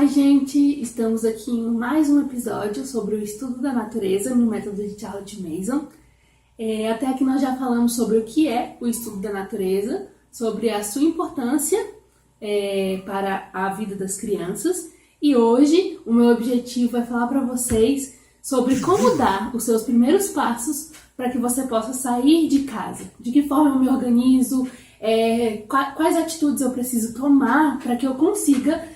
Olá, gente! Estamos aqui em mais um episódio sobre o estudo da natureza no método de Charlotte Mason. Até aqui nós já falamos sobre o que é o estudo da natureza, sobre a sua importância para a vida das crianças. E hoje o meu objetivo é falar para vocês sobre como dar os seus primeiros passos para que você possa sair de casa. De que forma eu me organizo, quais atitudes eu preciso tomar para que eu consiga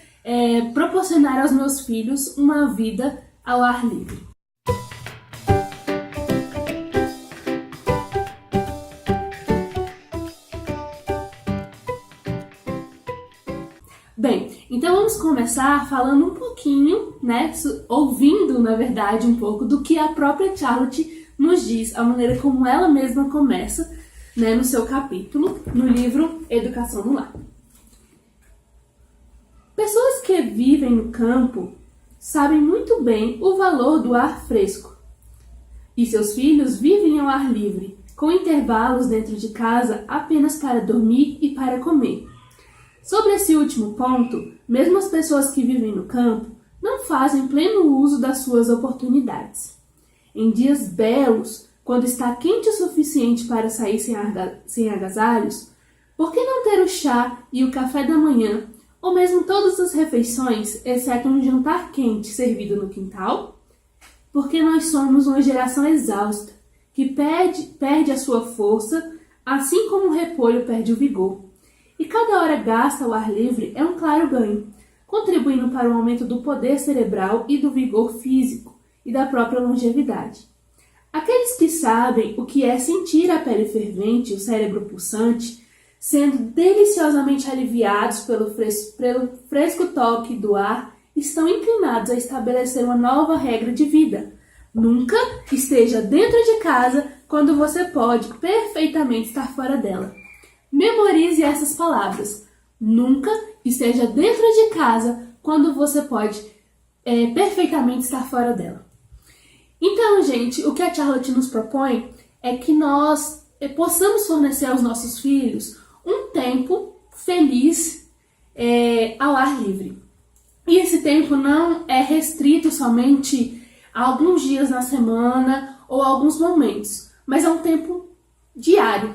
proporcionar aos meus filhos uma vida ao ar livre. Bem, então vamos começar falando um pouquinho, ouvindo, na verdade, um pouco do que a própria Charlotte nos diz, a maneira como ela mesma começa, no seu capítulo, no livro Educação no Lar. Pessoas que vivem no campo sabem muito bem o valor do ar fresco. E seus filhos vivem ao ar livre, com intervalos dentro de casa apenas para dormir e para comer. Sobre esse último ponto, mesmo as pessoas que vivem no campo não fazem pleno uso das suas oportunidades. Em dias belos, quando está quente o suficiente para sair sem agasalhos, por que não ter o chá e o café da manhã, ou mesmo todas as refeições, exceto um jantar quente servido no quintal? Porque nós somos uma geração exausta, que perde a sua força, assim como o repolho perde o vigor. E cada hora gasta ao ar livre é um claro ganho, contribuindo para o aumento do poder cerebral e do vigor físico e da própria longevidade. Aqueles que sabem o que é sentir a pele fervente e o cérebro pulsante, sendo deliciosamente aliviados pelo fresco toque do ar, estão inclinados a estabelecer uma nova regra de vida. Nunca esteja dentro de casa quando você pode perfeitamente estar fora dela. Memorize essas palavras. Nunca esteja dentro de casa quando você pode perfeitamente estar fora dela. Então, gente, o que a Charlotte nos propõe é que nós possamos fornecer aos nossos filhos um tempo feliz ao ar livre. E esse tempo não é restrito somente a alguns dias na semana ou a alguns momentos, mas é um tempo diário.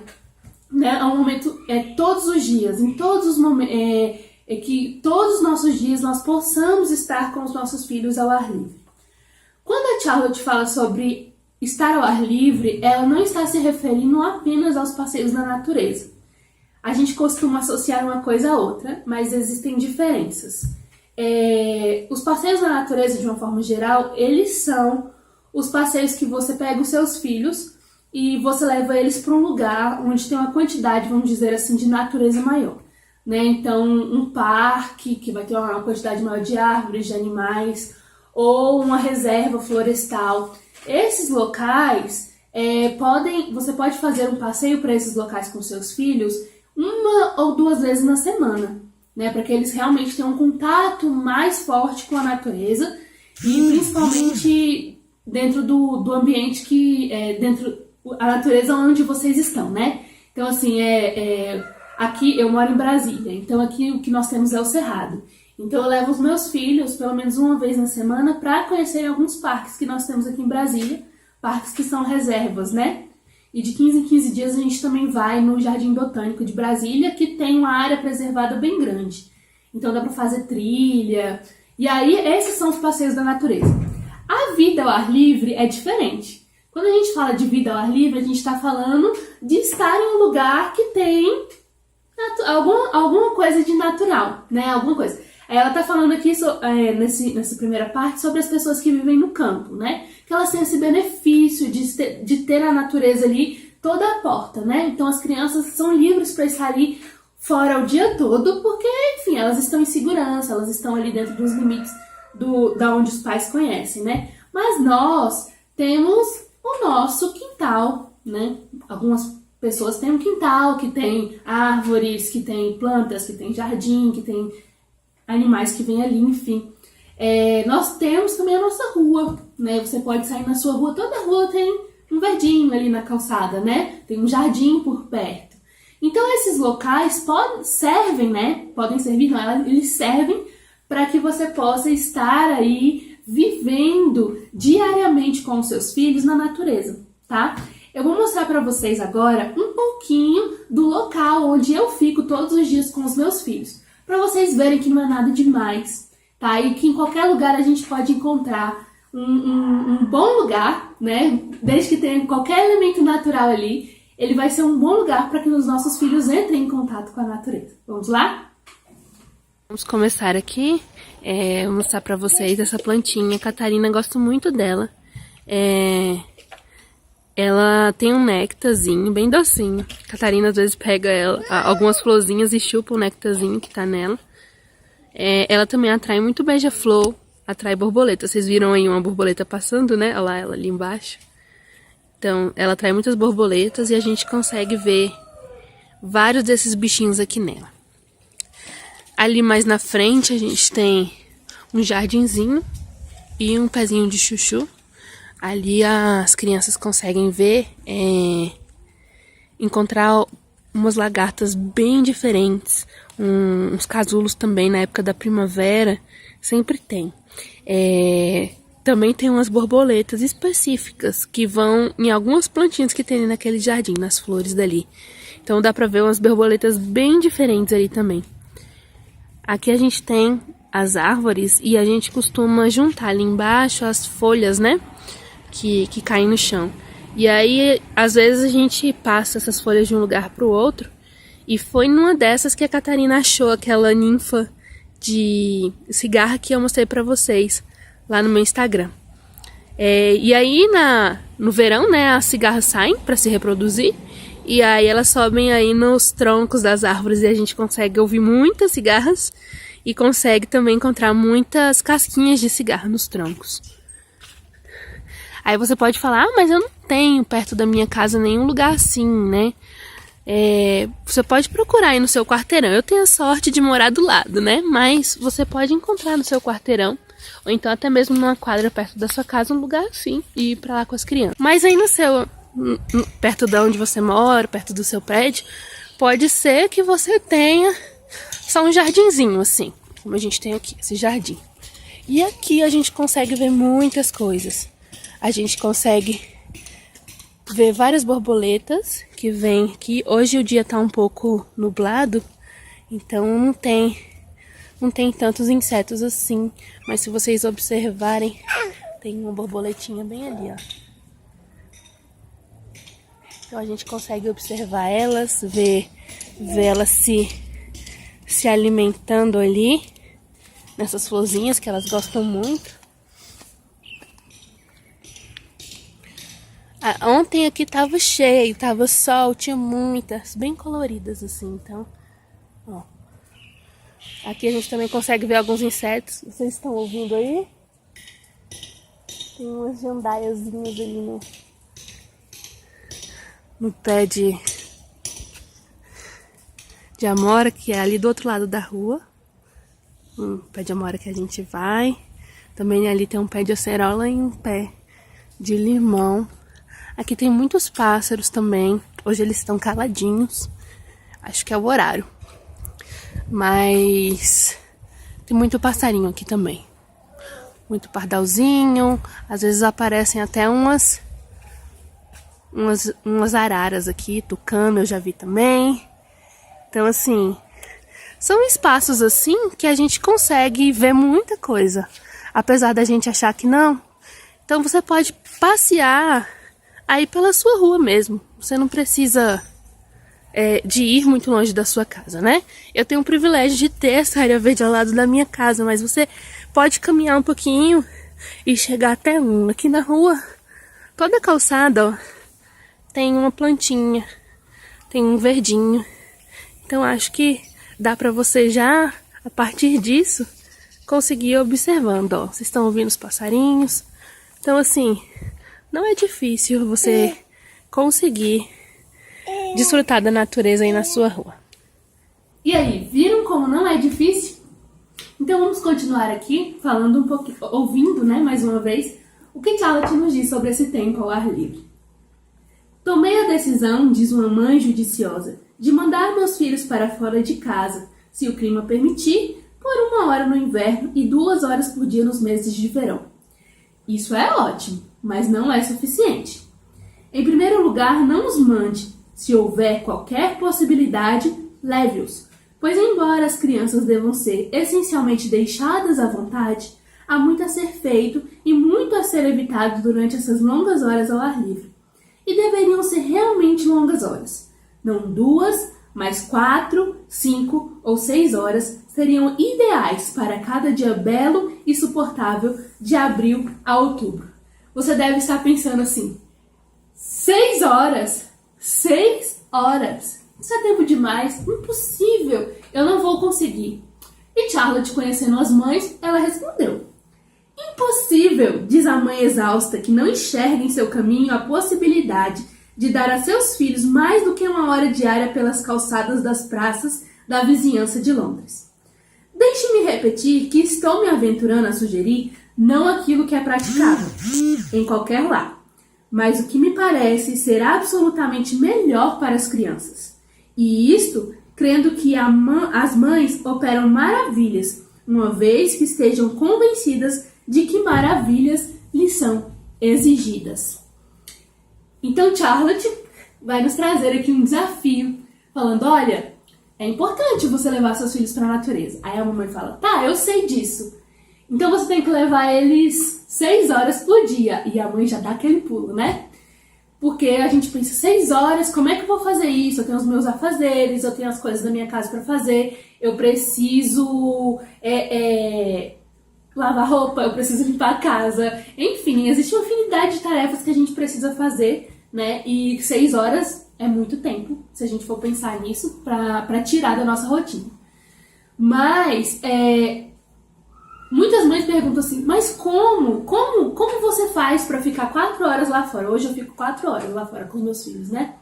É um momento todos os dias, em todos os momentos, que todos os nossos dias nós possamos estar com os nossos filhos ao ar livre. Quando a Charlotte fala sobre estar ao ar livre, ela não está se referindo apenas aos passeios na natureza. A gente costuma associar uma coisa a outra, mas existem diferenças. Os passeios na natureza, de uma forma geral, eles são os passeios que você pega os seus filhos e você leva eles para um lugar onde tem uma quantidade, vamos dizer assim, de natureza maior. Então, um parque que vai ter uma quantidade maior de árvores, de animais, ou uma reserva florestal. Esses locais, você pode fazer um passeio para esses locais com seus filhos 1 ou 2 vezes na semana, para que eles realmente tenham um contato mais forte com a natureza e principalmente dentro do ambiente a natureza onde vocês estão, Então, assim, aqui eu moro em Brasília, então aqui o que nós temos é o Cerrado. Então eu levo os meus filhos, pelo menos 1 vez na semana, para conhecerem alguns parques que nós temos aqui em Brasília, parques que são reservas, E de 15 em 15 dias a gente também vai no Jardim Botânico de Brasília, que tem uma área preservada bem grande. Então dá para fazer trilha. E aí, esses são os passeios da natureza. A vida ao ar livre é diferente. Quando a gente fala de vida ao ar livre, a gente está falando de estar em um lugar que tem alguma coisa de natural, Alguma coisa. Ela está falando aqui, nessa primeira parte, sobre as pessoas que vivem no campo, Que elas têm esse benefício de ter a natureza ali toda à porta, Então as crianças são livres para estar ali fora o dia todo, porque, enfim, elas estão em segurança, elas estão ali dentro dos limites da onde os pais conhecem, Mas nós temos o nosso quintal, Algumas pessoas têm um quintal que tem árvores, que tem plantas, que tem jardim, que tem animais que vêm ali, enfim. Nós temos também a nossa rua, Você pode sair na sua rua, toda rua tem um verdinho ali na calçada, Tem um jardim por perto. Então esses locais podem servir, eles servem para que você possa estar aí vivendo diariamente com os seus filhos na natureza, tá? Eu vou mostrar para vocês agora um pouquinho do local onde eu fico todos os dias com os meus filhos, para vocês verem que não é nada demais, tá? E que em qualquer lugar a gente pode encontrar um bom lugar, né? Desde que tenha qualquer elemento natural ali, ele vai ser um bom lugar para que os nossos filhos entrem em contato com a natureza. Vamos lá? Vamos começar aqui. Vou mostrar para vocês essa plantinha. A Catarina gosta muito dela. Ela tem um néctarzinho bem docinho. A Catarina às vezes pega algumas florzinhas e chupa o néctarzinho que tá nela. Ela também atrai muito beija-flor, atrai borboleta. Vocês viram aí uma borboleta passando, né? Olha lá ela ali embaixo. Então, ela atrai muitas borboletas e a gente consegue ver vários desses bichinhos aqui nela. Ali mais na frente a gente tem um jardinzinho e um pezinho de chuchu. Ali as crianças conseguem ver, encontrar umas lagartas bem diferentes, uns casulos também na época da primavera, sempre tem. Também tem umas borboletas específicas que vão em algumas plantinhas que tem naquele jardim, nas flores dali. Então dá pra ver umas borboletas bem diferentes ali também. Aqui a gente tem as árvores e a gente costuma juntar ali embaixo as folhas, né? Que caem no chão. E aí, às vezes a gente passa essas folhas de um lugar pro outro. E foi numa dessas que a Catarina achou aquela ninfa de cigarra que eu mostrei pra vocês lá no meu Instagram. E aí no verão, né, as cigarras saem para se reproduzir e aí elas sobem aí nos troncos das árvores e a gente consegue ouvir muitas cigarras e consegue também encontrar muitas casquinhas de cigarra nos troncos. Aí você pode falar, mas eu não tenho perto da minha casa nenhum lugar assim, né? Você pode procurar aí no seu quarteirão. Eu tenho a sorte de morar do lado, né? Mas você pode encontrar no seu quarteirão ou então até mesmo numa quadra perto da sua casa, um lugar assim, e ir pra lá com as crianças. Mas aí perto de onde você mora, perto do seu prédio, pode ser que você tenha só um jardinzinho assim, como a gente tem aqui, esse jardim. E aqui a gente consegue ver muitas coisas. A gente consegue ver várias borboletas que vêm aqui. Hoje o dia tá um pouco nublado, então não tem tantos insetos assim, mas se vocês observarem, tem uma borboletinha bem ali, ó. Então a gente consegue observar elas, ver elas se alimentando ali, nessas florzinhas que elas gostam muito. Ontem aqui tava cheio, tava sol, tinha muitas, bem coloridas assim, então, ó. Aqui a gente também consegue ver alguns insetos. Vocês estão ouvindo aí? Tem umas jandaiazinhas ali no pé de amora, que é ali do outro lado da rua. Pé de amora que a gente vai. Também ali tem um pé de acerola e um pé de limão. Aqui tem muitos pássaros também. Hoje eles estão caladinhos. Acho que é o horário. Mas tem muito passarinho aqui também. Muito pardalzinho. Às vezes aparecem até umas araras aqui. Tucano eu já vi também. Então assim, são espaços assim que a gente consegue ver muita coisa. Apesar da gente achar que não. Então você pode passear aí pela sua rua mesmo. Você não precisa de ir muito longe da sua casa, né? Eu tenho o privilégio de ter essa área verde ao lado da minha casa, mas você pode caminhar um pouquinho e chegar até aqui na rua. Toda a calçada, ó, tem uma plantinha, tem um verdinho. Então acho que dá pra você já, a partir disso, conseguir ir observando, ó. Vocês estão ouvindo os passarinhos? Então assim, não é difícil você conseguir desfrutar da natureza aí na sua rua. E aí, viram como não é difícil? Então vamos continuar aqui, falando um pouquinho, ouvindo, né, mais uma vez, o que Charlotte nos diz sobre esse tempo ao ar livre. Tomei a decisão, diz uma mãe judiciosa, de mandar meus filhos para fora de casa, se o clima permitir, por 1 hora no inverno e 2 horas por dia nos meses de verão. Isso é ótimo, mas não é suficiente. Em primeiro lugar, não os mande. Se houver qualquer possibilidade, leve-os, pois embora as crianças devam ser essencialmente deixadas à vontade, há muito a ser feito e muito a ser evitado durante essas longas horas ao ar livre. E deveriam ser realmente longas horas. Não 2, mas 4, 5 ou 6 horas seriam ideais para cada dia belo e suportável de abril a outubro. Você deve estar pensando assim, 6 horas? 6 horas? Isso é tempo demais? Impossível! Eu não vou conseguir. E Charlotte, conhecendo as mães, ela respondeu. Impossível, diz a mãe exausta, que não enxerga em seu caminho a possibilidade de dar a seus filhos mais do que 1 hora diária pelas calçadas das praças da vizinhança de Londres. Deixe-me repetir que estou me aventurando a sugerir não aquilo que é praticável em qualquer lar, mas o que me parece ser absolutamente melhor para as crianças. E isto, crendo que as mães operam maravilhas, uma vez que estejam convencidas de que maravilhas lhes são exigidas. Então Charlotte vai nos trazer aqui um desafio, falando, olha, é importante você levar seus filhos para a natureza. Aí a mamãe fala, tá, eu sei disso. Então você tem que levar eles 6 horas por dia. E a mãe já dá aquele pulo, né? Porque a gente pensa, 6 horas, como é que eu vou fazer isso? Eu tenho os meus afazeres, eu tenho as coisas da minha casa para fazer, eu preciso lavar roupa, eu preciso limpar a casa. Enfim, existe uma infinidade de tarefas que a gente precisa fazer, né? E 6 horas é muito tempo, se a gente for pensar nisso, para tirar da nossa rotina. Mas, muitas mães perguntam assim, mas como você faz para ficar 4 horas lá fora? Hoje eu fico 4 horas lá fora com os meus filhos, né?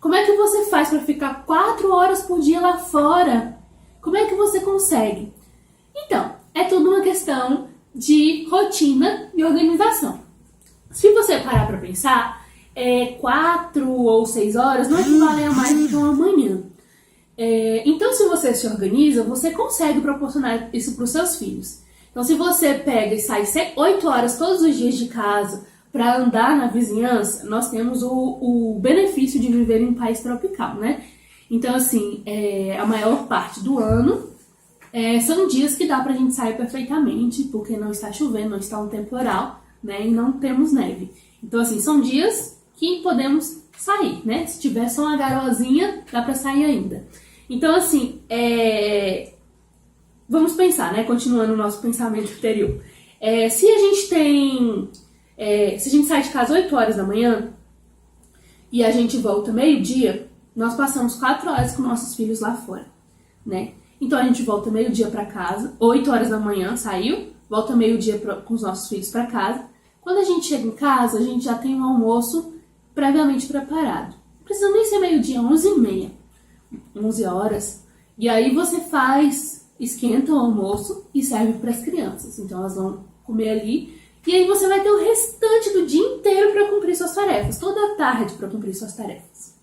Como é que você faz para ficar 4 horas por dia lá fora? Como é que você consegue? Então, é tudo uma questão de rotina e organização. Se você parar para pensar, 4 ou 6 horas não equivalem a mais do que uma manhã. Então, se você se organiza, você consegue proporcionar isso para os seus filhos. Então, se você pega e sai 8 horas todos os dias de casa para andar na vizinhança, nós temos o benefício de viver em um país tropical, né? Então, assim, a maior parte do ano são dias que dá pra gente sair perfeitamente, porque não está chovendo, não está um temporal, né? E não temos neve. Então, assim, são dias que podemos sair, né? Se tiver só uma garoazinha, dá pra sair ainda. Então, assim, vamos pensar, né? Continuando o nosso pensamento anterior. Se a gente se a gente sai de casa 8 horas da manhã e a gente volta meio-dia, nós passamos 4 horas com nossos filhos lá fora, né? Então a gente volta meio-dia para casa, 8 horas da manhã saiu, volta meio-dia com os nossos filhos para casa. Quando a gente chega em casa, a gente já tem um almoço previamente preparado. Não precisa nem ser meio-dia, 11h30, 11 horas. E aí você esquenta o almoço e serve para as crianças. Então elas vão comer ali. E aí você vai ter o restante do dia inteiro para cumprir suas tarefas, toda a tarde para cumprir suas tarefas.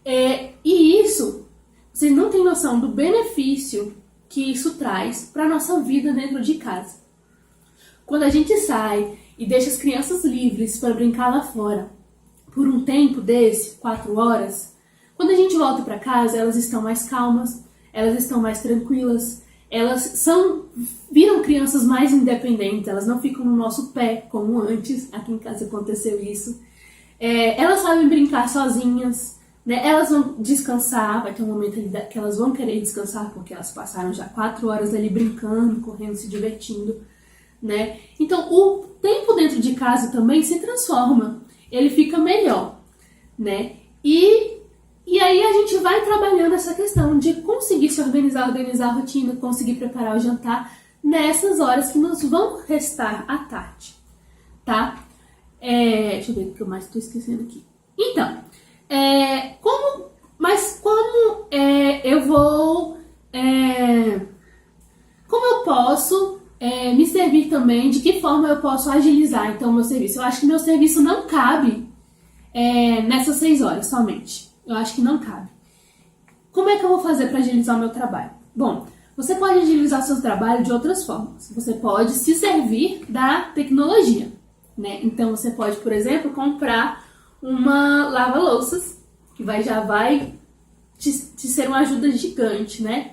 E isso, vocês não têm noção do benefício que isso traz para a nossa vida dentro de casa. Quando a gente sai e deixa as crianças livres para brincar lá fora, por um tempo 4 horas, quando a gente volta para casa, elas estão mais calmas, elas estão mais tranquilas, elas viram crianças mais independentes, elas não ficam no nosso pé como antes, aqui em casa aconteceu isso. Elas sabem brincar sozinhas, né? Elas vão descansar, vai ter um momento ali que elas vão querer descansar, porque elas passaram já 4 horas ali brincando, correndo, se divertindo, né? Então o tempo dentro de casa também se transforma, ele fica melhor, né? E aí a gente vai trabalhando essa questão de conseguir se organizar a rotina, conseguir preparar o jantar nessas horas que nos vão restar à tarde, tá? Deixa eu ver o que eu mais estou esquecendo aqui. Então, como eu posso me servir também, de que forma eu posso agilizar então o meu serviço? Eu acho que meu serviço não cabe nessas 6 horas somente. Eu acho que não cabe. Como é que eu vou fazer para agilizar o meu trabalho? Bom, Você pode agilizar seu trabalho de outras formas. Você pode se servir da tecnologia, né? Então você pode, por exemplo, comprar uma lava-louças, que já vai te ser uma ajuda gigante, né?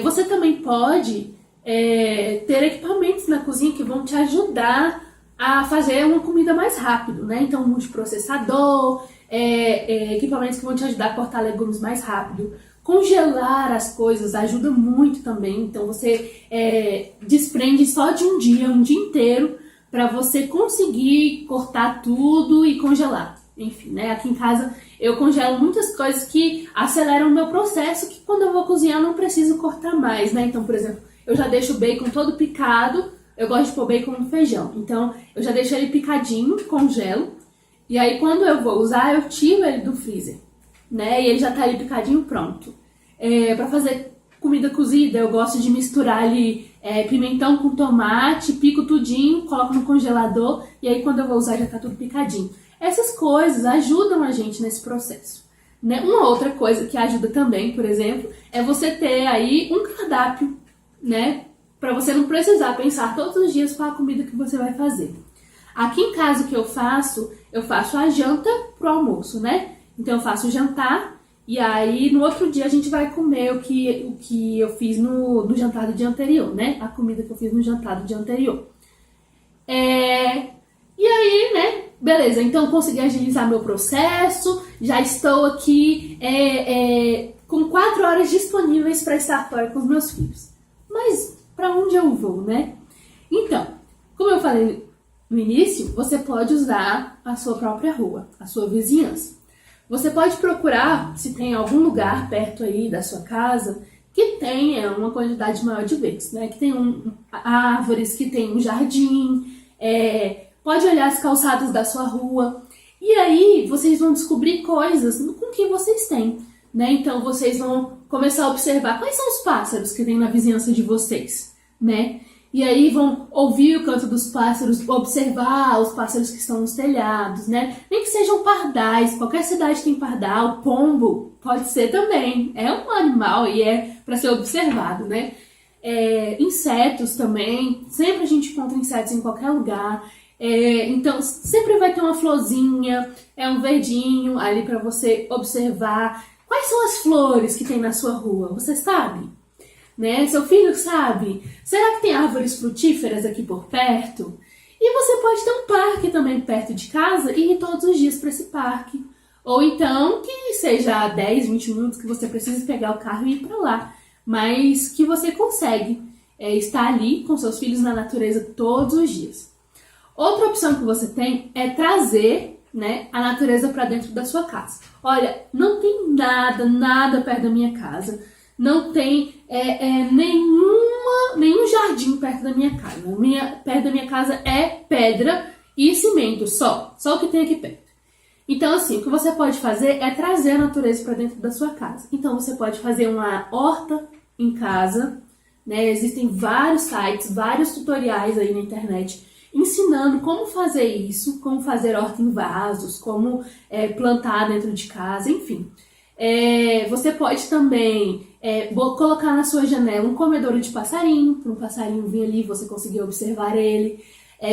Você também pode ter equipamentos na cozinha que vão te ajudar a fazer uma comida mais rápido, né? Então, um multiprocessador, equipamentos que vão te ajudar a cortar legumes mais rápido. Congelar as coisas ajuda muito também. Então, você desprende só de um dia inteiro, para você conseguir cortar tudo e congelar. Enfim, né? Aqui em casa eu congelo muitas coisas que aceleram o meu processo, que quando eu vou cozinhar eu não preciso cortar mais, né? Então, por exemplo, eu já deixo o bacon todo picado. Eu gosto de pôr bacon no feijão. Então, eu já deixo ele picadinho, congelo. E aí, quando eu vou usar, eu tiro ele do freezer, né? E ele já tá ali picadinho, pronto. Pra fazer comida cozida, eu gosto de misturar ali pimentão com tomate, pico tudinho, coloco no congelador. E aí, quando eu vou usar, já tá tudo picadinho. Essas coisas ajudam a gente nesse processo, né? Uma outra coisa que ajuda também, por exemplo, é você ter aí um cardápio, né? Para você não precisar pensar todos os dias qual a comida que você vai fazer. Aqui em casa o que eu faço a janta pro almoço, né? Então eu faço o jantar e aí no outro dia a gente vai comer o que eu fiz no jantar do dia anterior, né? A comida que eu fiz no jantar do dia anterior. E aí, né? Beleza, então consegui agilizar meu processo, já estou aqui com 4 horas disponíveis para estar fora com os meus filhos. Mas para onde eu vou, né? Então, como eu falei no início, você pode usar a sua própria rua, a sua vizinhança. Você pode procurar se tem algum lugar perto aí da sua casa que tenha uma quantidade maior de verdes, né? Que tem árvores, que tem um jardim, pode olhar as calçadas da sua rua. E aí vocês vão descobrir coisas com que vocês têm, né? Então vocês vão começar a observar quais são os pássaros que tem na vizinhança de vocês, né? E aí vão ouvir o canto dos pássaros, observar os pássaros que estão nos telhados, né? Nem que sejam pardais, qualquer cidade tem pardal, pombo, pode ser também. É um animal e é para ser observado, né? Insetos também, sempre a gente encontra insetos em qualquer lugar. Então sempre vai ter uma florzinha, um verdinho ali para você observar. Quais são as flores que tem na sua rua? Você sabe? Né? Seu filho sabe? Será que tem árvores frutíferas aqui por perto? E você pode ter um parque também perto de casa e ir todos os dias para esse parque. Ou então que seja 10, 20 minutos que você precisa pegar o carro e ir para lá. Mas que você consegue estar ali com seus filhos na natureza todos os dias. Outra opção que você tem é trazer, né, a natureza para dentro da sua casa. Olha, não tem nada perto da minha casa. Não tem nenhum jardim perto da minha casa. Perto da minha casa é pedra e cimento só o que tem aqui perto. Então, assim, o que você pode fazer é trazer a natureza para dentro da sua casa. Então, você pode fazer uma horta em casa, né? Existem vários sites, vários tutoriais aí na internet ensinando como fazer isso, como fazer horta em vasos, como plantar dentro de casa, enfim. Você pode também colocar na sua janela um comedouro de passarinho, para um passarinho vir ali e você conseguir observar ele.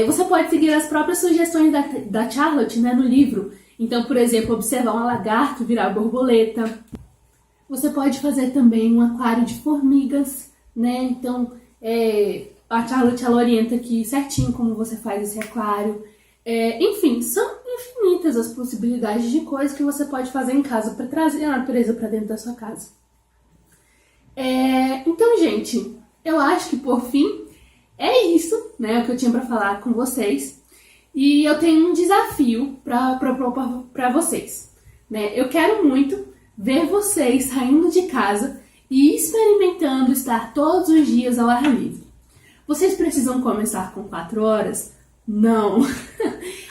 Você pode seguir as próprias sugestões da Charlotte, né, no livro. Então, por exemplo, observar um lagarto virar borboleta. Você pode fazer também um aquário de formigas, né? Então, a Charlotte ela orienta aqui certinho como você faz esse aquário. Enfim, são infinitas as possibilidades de coisas que você pode fazer em casa para trazer a natureza para dentro da sua casa. Então, gente, eu acho que por fim é isso, né, o que eu tinha para falar com vocês. E eu tenho um desafio para propor para vocês, né? Eu quero muito ver vocês saindo de casa e experimentando estar todos os dias ao ar livre. Vocês precisam começar com 4 horas? Não.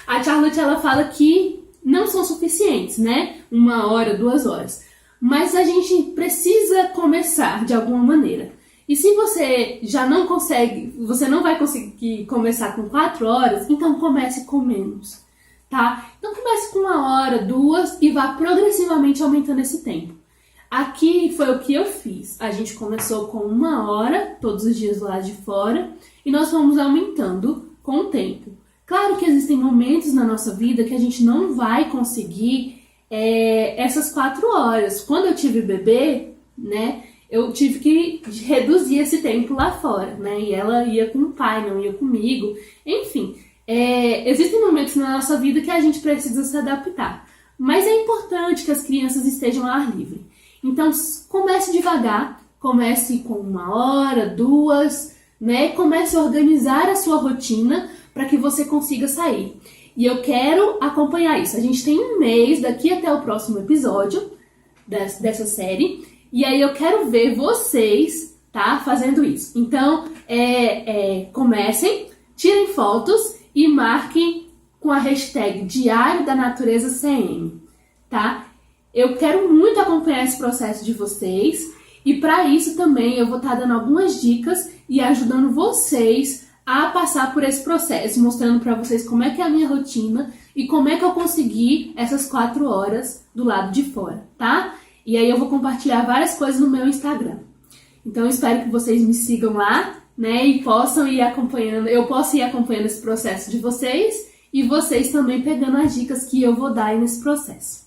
A Charlotte ela fala que não são suficientes, né? 1 hora, 2 horas. Mas a gente precisa começar de alguma maneira. E se você já não consegue, você não vai conseguir começar com 4 horas, então comece com menos, tá? Então comece com 1 hora, 2 e vá progressivamente aumentando esse tempo. aqui foi o que eu fiz. A gente começou com 1 hora, todos os dias lá de fora, e nós fomos aumentando com o tempo. Claro que existem momentos na nossa vida que a gente não vai conseguir essas 4 horas. Quando eu tive bebê, né, eu tive que reduzir esse tempo lá fora, né, e ela ia com o pai, não ia comigo. Enfim, existem momentos na nossa vida que a gente precisa se adaptar. Mas é importante que as crianças estejam ao ar livre. Então, comece devagar, comece com 1 hora, 2, né? Comece a organizar a sua rotina para que você consiga sair. E eu quero acompanhar isso. A gente tem 1 mês daqui até o próximo episódio dessa série. E aí eu quero ver vocês, tá, fazendo isso. Então, comecem, tirem fotos e marquem com a hashtag Diário da Natureza CM, tá? Eu quero muito acompanhar esse processo de vocês e para isso também eu vou estar dando algumas dicas e ajudando vocês a passar por esse processo, mostrando para vocês como é que é a minha rotina e como é que eu consegui essas 4 horas do lado de fora, tá? E aí eu vou compartilhar várias coisas no meu Instagram. Então eu espero que vocês me sigam lá, né, e possam ir acompanhando, eu posso ir acompanhando esse processo de vocês e vocês também pegando as dicas que eu vou dar aí nesse processo.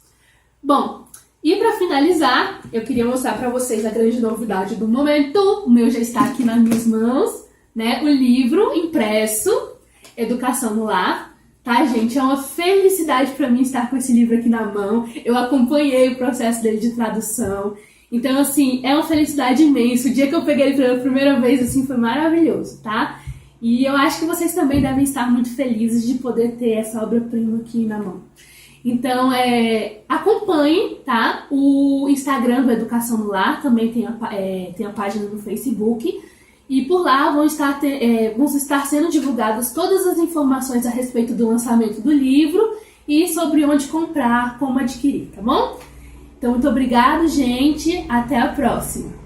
Bom, e para finalizar, eu queria mostrar para vocês a grande novidade do momento. O meu já está aqui nas minhas mãos, né? O livro impresso, Educação no Lar, tá, gente? É uma felicidade para mim estar com esse livro aqui na mão. Eu acompanhei o processo dele de tradução. Então, assim, é uma felicidade imensa. O dia que eu peguei ele pela primeira vez, assim, foi maravilhoso, tá? E eu acho que vocês também devem estar muito felizes de poder ter essa obra-prima aqui na mão. Então, acompanhem, tá? O Instagram do Educação no Lar, também tem a página no Facebook. E por lá vão estar sendo divulgadas todas as informações a respeito do lançamento do livro e sobre onde comprar, como adquirir, tá bom? Então, muito obrigada, gente. Até a próxima!